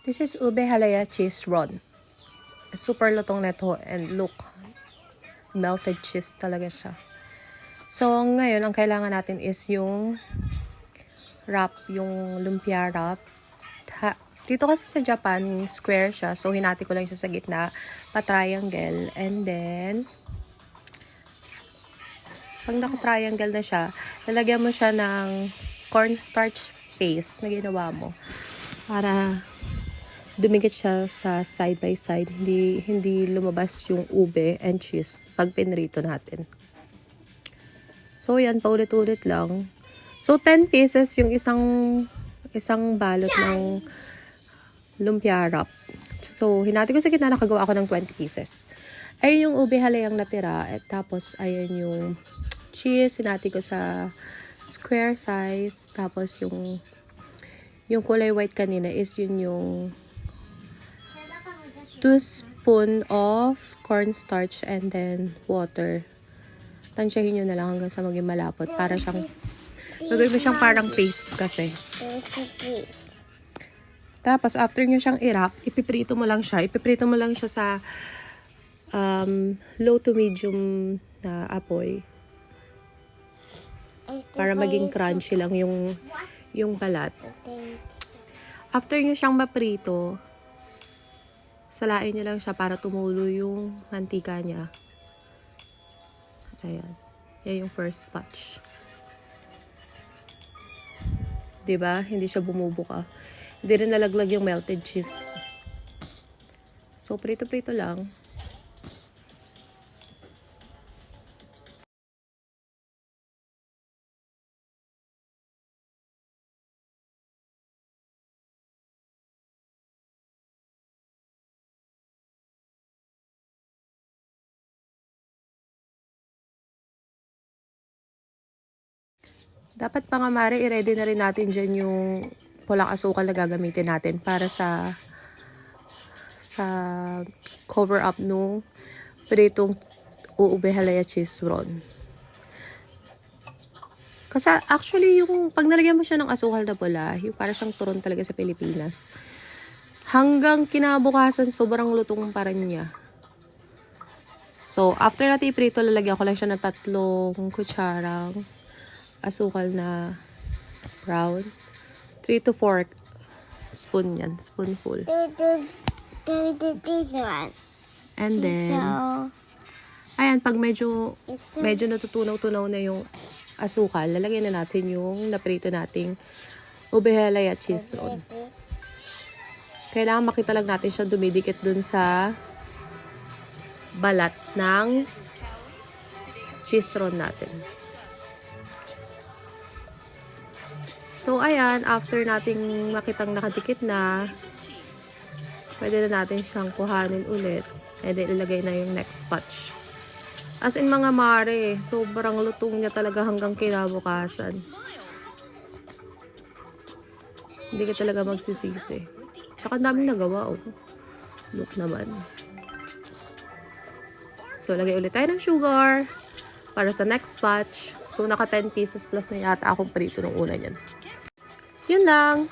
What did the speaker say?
This is ube halaya cheese roll. Super lutong neto and look, melted cheese talaga siya. So, ngayon, ang kailangan natin is yung wrap, yung lumpia wrap. Dito kasi sa Japan, square siya. So, hinati ko lang siya sa gitna, pa-triangle. And then, pag naka-triangle na siya, lalagyan mo siya ng cornstarch paste na ginawa mo. Para dumikit siya sa side by side. Hindi lumabas yung ube and cheese pag pinrito natin. So, yan, paulit-ulit lang. So, 10 pieces yung isang balot ng lumpia wrap. So, hinati ko sa gitna, nakagawa ako ng 20 pieces. Ayun yung ube halayang natira. At tapos, ayun yung cheese, hinati ko sa square size. Tapos, yung kulay white kanina is yun yung 2 spoon of cornstarch and then water. Tansyahin nyo na lang hanggang sa maging malapot. Para siyang, gagawin mo siyang parang paste kasi. Tapos, after nyo siyang i-wrap, ipiprito mo lang siya. Ipiprito mo lang siya sa low to medium na apoy. Para maging crunchy lang yung balat. After nyo siyang maprito, salain nyo lang siya para tumulo yung mantika niya. Ayan. Yan yung first batch. Diba? Hindi siya bumubuka. Hindi rin nalaglag yung melted cheese. So, prito-prito lang. Dapat pa nga mare, i-ready na rin natin dyan yung pulang asukal na gagamitin natin para sa cover up nung pritong ube halaya cheese roll. Kasi actually yung pag nalagyan mo siya ng asukal na pula, yung para siyang turon talaga sa Pilipinas. Hanggang kinabukasan sobrang lutong pa rin niya. So after natin iprito, lalagyan ko lang siya ng 3 kutsarang asukal na brown. 3 to 4 spoon yan. Spoonful. This one. And then, ayan, pag medyo natutunaw-tunaw na yung asukal, lalagyan na natin yung naprito nating ube halaya cheese roll. Kailangan makita lang natin siya dumidikit dun sa balat ng cheese roll natin. So, ayan, after nating makitang nakadikit na, pwede na natin siyang kuhanin ulit. And then, ilagay na yung next batch. As in, mga mare, sobrang lutong niya talaga hanggang kinabukasan. Hindi ka talaga magsisisi. Tsaka daming nagawa, oh. Look naman. So, lagay ulit tayo ng sugar para sa next batch. So, naka 10 pieces plus na yata akong prito ng una niyan. Yun lang.